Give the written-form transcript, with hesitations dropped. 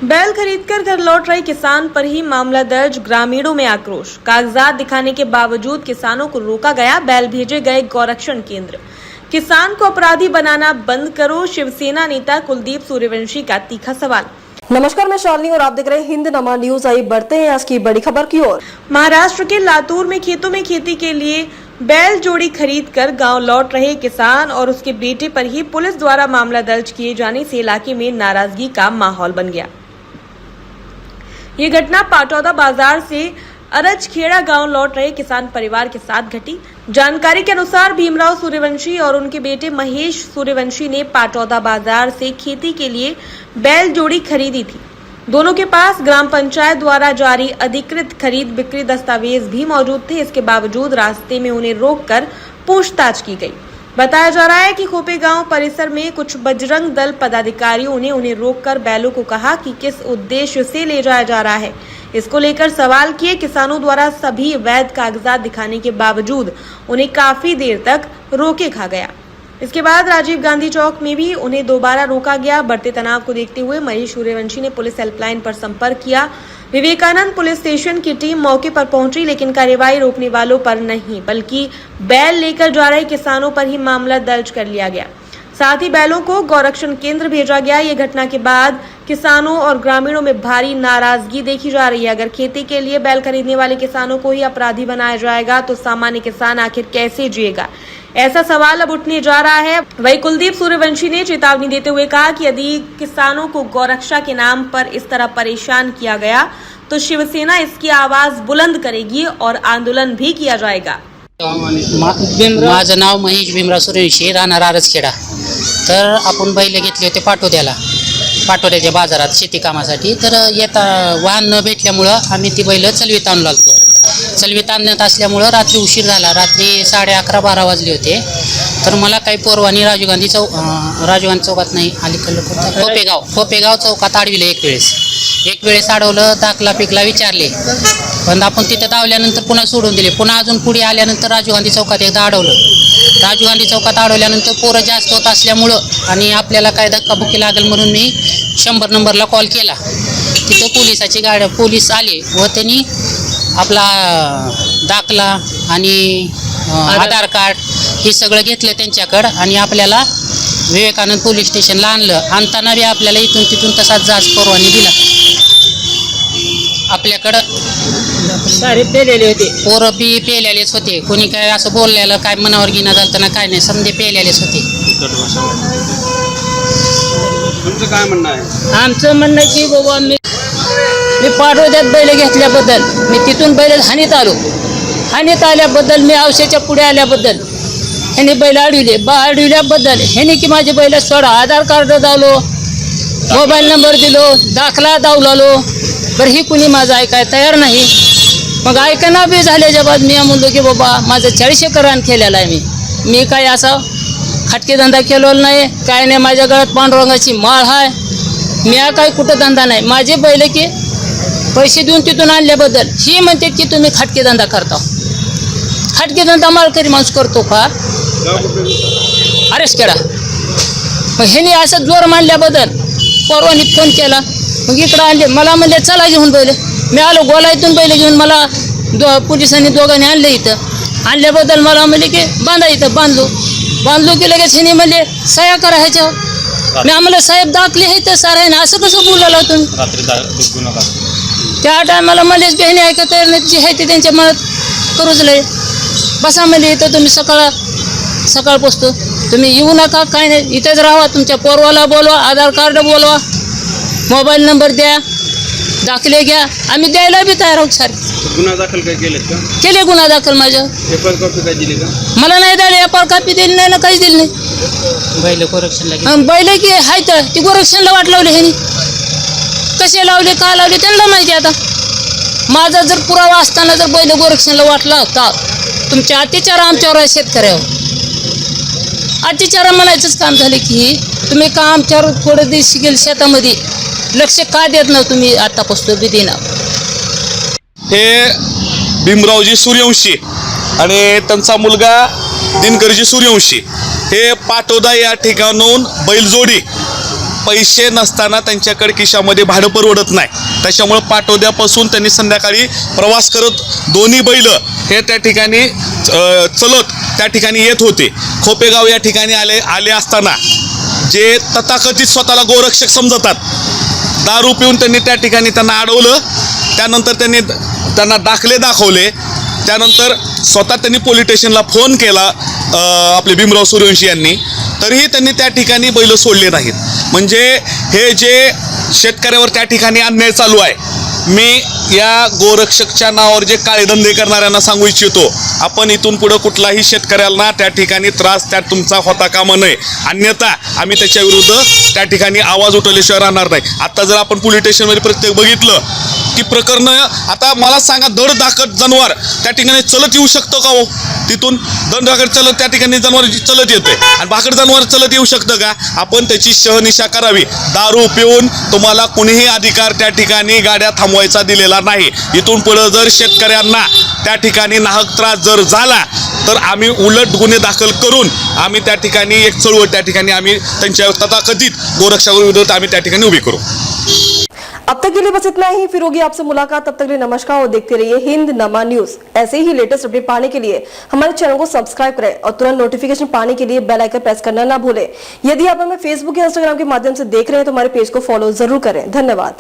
बैल खरीदकर घर लौट रहे किसान पर ही मामला दर्ज, ग्रामीणों में आक्रोश। कागजात दिखाने के बावजूद किसानों को रोका गया, बैल भेजे गए गौरक्षण केंद्र। किसान को अपराधी बनाना बंद करो, शिवसेना नेता कुलदीप सूर्यवंशी का तीखा सवाल। नमस्कार, मैं शालिनी और आप देख रहे हैं हिंद नमा न्यूज। आइए बढ़ते हैं आज की बड़ी खबर की ओर। महाराष्ट्र के लातूर में खेतों में खेती के लिए बैल जोड़ी खरीदकर गांव लौट रहे किसान और उसके बेटे पर ही पुलिस द्वारा मामला दर्ज किए जाने से इलाके में नाराजगी का माहौल बन गया। ये घटना पाटौदा बाजार से अरजखेड़ा गांव लौट रहे किसान परिवार के साथ घटी। जानकारी के अनुसार भीमराव सूर्यवंशी और उनके बेटे महेश सूर्यवंशी ने पाटौदा बाजार से खेती के लिए बैल जोड़ी खरीदी थी। दोनों के पास ग्राम पंचायत द्वारा जारी अधिकृत खरीद बिक्री दस्तावेज भी मौजूद थे। इसके बावजूद रास्ते में उन्हें रोककर पूछताछ की गई। बताया जा रहा है कि खोपे गांव परिसर में कुछ बजरंग दल पदाधिकारियों ने उन्हें रोककर बैलों को कहा कि किस उद्देश्य से ले जाया जा रहा है। इसको लेकर सवाल किए। किसानों द्वारा सभी वैध कागजात दिखाने के बावजूद उन्हें काफी देर तक रोके खा गया। इसके बाद राजीव गांधी चौक में भी उन्हें दोबारा रोका गया। बढ़ते तनाव को देखते हुए महेश सूर्यवंशी ने पुलिस हेल्पलाइन पर संपर्क किया। विवेकानंद पुलिस स्टेशन की टीम मौके पर पहुंची, लेकिन कार्रवाई रोकने वालों पर नहीं बल्कि बैल लेकर जा रहे किसानों पर ही मामला दर्ज कर लिया गया। साथ ही बैलों को गौरक्षण केंद्र भेजा गया। ये घटना के बाद किसानों और ग्रामीणों में भारी नाराजगी देखी जा रही है। अगर खेती के लिए बैल खरीदने वाले किसानों को ही अपराधी बनाया जाएगा तो सामान्य किसान आखिर कैसे जिएगा, ऐसा सवाल अब उठने जा रहा है। वही कुलदीप सूर्यवंशी ने चेतावनी देते हुए कहा कि यदि किसानों को गौरक्षा के नाम पर इस तरह परेशान किया गया तो शिवसेना इसकी आवाज बुलंद करेगी और आंदोलन भी किया जाएगा। माझं नाव महेश भीमराव सूर्यवंशी, राहणार अरजखेडा। तर आपण बैल घेतले होते पाटोद्याच्या बाजारात शेती कामासाठी। तर येता वाहन न भेटल्यामुळं आम्ही ती बैल चलवीत आणून लागतो। चलवीत आणण्यात असल्यामुळं रात्री उशीर झाला, रात्री 11:30-12 वाजले होते। तर मला काही पोरवानी राजीव गांधी चौकात नाही, अलीकडलं खोपेगाव चौकात अडविलं। एक वेळेस अडवलं, दाखला पिकला विचारले, पण आपण तिथं धावल्यानंतर पुन्हा सोडून दिले। पुन्हा अजून पुढे आल्यानंतर राजीव गांधी चौकात एकदा अडवलं। राजीव गांधी चौकात अडवल्यानंतर पोरं जास्त होत असल्यामुळं आणि आपल्याला काय धक्काबुक्की लागेल म्हणून मी 100 नंबरला कॉल केला। तिथं पोलीस आले व त्यांनी आपला दाखला आणि आधार कार्ड हे सगळं घेतलं त्यांच्याकडं आणि आपल्याला विवेकानंद पोलीस स्टेशनला आणलं। आणताना बी आपल्याला इथून तिथून तसाच जाच परवानी दिला। आपल्याकडं सारे पेलेले होते, पोरं बी पेलेलेच होते। कोणी काय असं बोललेलं काय मनावर घेणं झालं ना काय नाही, समजे पेलेलेच होते। तुमचं काय म्हणणं आहे? आमचं म्हणणं की बाबा मी पाटोद्यात बैल घेतल्याबद्दल, मी तिथून बैल हानीत आल्याबद्दल, मी औषधाच्या पुढे आल्याबद्दल ह्यांनी बैल अडविल्याबद्दल ह्यांनी की माझे बैल सोडा, आधार कार्ड दावलो, मोबाईल नंबर दिलो, दाखला दावलालो। बरं ही कुणी माझं ऐकाय तयार नाही। मग ऐकणं बी झाल्याच्या बाद मी म्हणलो की बाबा माझं 40 एकर रान केलेलं आहे। मी काय असा खटके धंदा केलेला नाही, काय नाही। माझ्या गळ्यात पांडुरंगाची माळ आहे, मी काय कुठं धंदा नाही। माझे बैल की पैसे देऊन तिथून आणल्याबद्दल ही म्हणते की तुम्ही खटके धंदा करता। खटके धंदा मालकरी माणूस करतो का? अरजखेडा। मग ह्याने असं जोर मांडल्याबद्दल परवानी फोन केला, मग इकडं आणले। मला म्हणले चला घेऊन बैल। मी आलो गोलाईतून बैल घेऊन, मला पोलिसांनी दोघांनी आणले। इथं आणल्याबद्दल मला म्हणले की बांधा, इथं बांधलो की लगेच ह्याने म्हणले सह्या करा ह्याच्यावर। मी आम्हाला साहेब दाखले आहे तर सारा आहे ना, असं कसं बोलायला तुम्ही? त्या टायमाला मलेच बहिणी ऐकत तयार नाही, जे आहे ते त्यांच्या मनात करूच लय। बसा म्हणजे इथं तुम्ही सकाळ पोचतो, तुम्ही येऊ नका, काय नाही, इथंच राहा। तुमच्या पोरवाला बोलवा, आधार कार्ड बोलवा, मोबाईल नंबर द्या, दाखले घ्या, आम्ही द्यायला बी तयार आहोत। सारे गुन्हा दाखल काय केले गुन्हा दाखल माझ्या पेपर कॉपी काय दिली का? मला नाही द्यायला, एपार कॉपी दिली नाही ना, काहीच दिली नाही। बैल की हाय तर ती गोरक्षणला वाट लावली ह्यानी, कसे लावले का लावले त्यांना माहिती। आता माझा जर पुरावा असताना जर बैल गोरक्षणला वाटला होता, तुमच्या अत्याचार आमच्यावर आहे, शेतकऱ्यावर अत्याचार म्हणायचंच काम झाले की तुम्ही का आमच्यावर थोडं दिवस गेल शेतामध्ये लक्ष का देत ना तुम्ही? आता पोचतो बी देणार। हे भीमरावजी सूर्यवंशी आणि त्यांचा मुलगा दिनकरजी सूर्यवंशी हे पाटोदा या ठिकाणाहून बैलजोडी पैसे नसताना त्यांच्याकडे खिशामध्ये भाडं परवडत नाही. त्याच्यामुळं पाटोद्यापासून त्यांनी संध्याकाळी प्रवास करत दोन्ही बैल हे त्या ठिकाणी चलत त्या ठिकाणी येत होते. खोपेगाव या ठिकाणी आले असताना जे तथाकथित स्वतःला गोरक्षक समजतात, दारू पिऊन त्यांनी त्या ठिकाणी त्यांना अडवलं. त्यानंतर त्यांनी त्यांना दाखले दाखवले. त्यानंतर स्वतः त्यांनी पोलीस स्टेशनला फोन केला आपले भीमराव सूर्यवंशी यांनी, तरीही त्यांनी त्या ठिकाणी बैल सोडले नाहीत. म्हणजे हे जे शेतकऱ्यावर त्या ठिकाणी अन्याय चालू आहे, मी या गोरक्षकच्या नावावर जे काळे धंदे करणाऱ्यांना सांगू इच्छितो, आपण इथून पुढं कुठलाही शेतकऱ्याला त्या ठिकाणी त्रास त्यात तुमचा होता कामा नये, अन्यथा आम्ही त्याच्या विरुद्ध त्या ठिकाणी आवाज उठवल्याशिवाय राहणार नाही. आता जर आपण पोलीस स्टेशनमध्ये प्रत्येक बघितलं की प्रकरण, आता मला सांगा, धडधाकट जनावर त्या ठिकाणी चलत येऊ शकतं का हो? तिथून धडधाकट चलत त्या ठिकाणी जनावर चलत येते आणि भाकड जनावर चलत येऊ शकतं का? आपण त्याची शहनिशा करावी. दारू पिऊन तुम्हाला कुणीही अधिकार त्या ठिकाणी गाड्या थांबवायचा दिलेला नाही. इथून पुढं जर शेतकऱ्यांना त्या ठिकाणी नाहक त्रास जर झाला तर आम्ही उलट गुन्हे दाखल करून आम्ही त्या ठिकाणी एक चळवळ त्या ठिकाणी आम्ही त्यांच्या तथाकथित गोरक्षकाविरोधात आम्ही त्या ठिकाणी उभी करू. अब तक के लिए बस इतना ही, फिर होगी आपसे मुलाकात. तब तक के लिए नमस्कार और देखते रहिए हिंद नमा न्यूज. ऐसे ही लेटेस्ट अपडेट पाने के लिए हमारे चैनल को सब्सक्राइब करें और तुरंत नोटिफिकेशन पाने के लिए बेल आइकन प्रेस करना ना भूलें. यदि आप हमें फेसबुक या इंस्टाग्राम के माध्यम से देख रहे हैं तो हमारे पेज को फॉलो जरूर करें. धन्यवाद.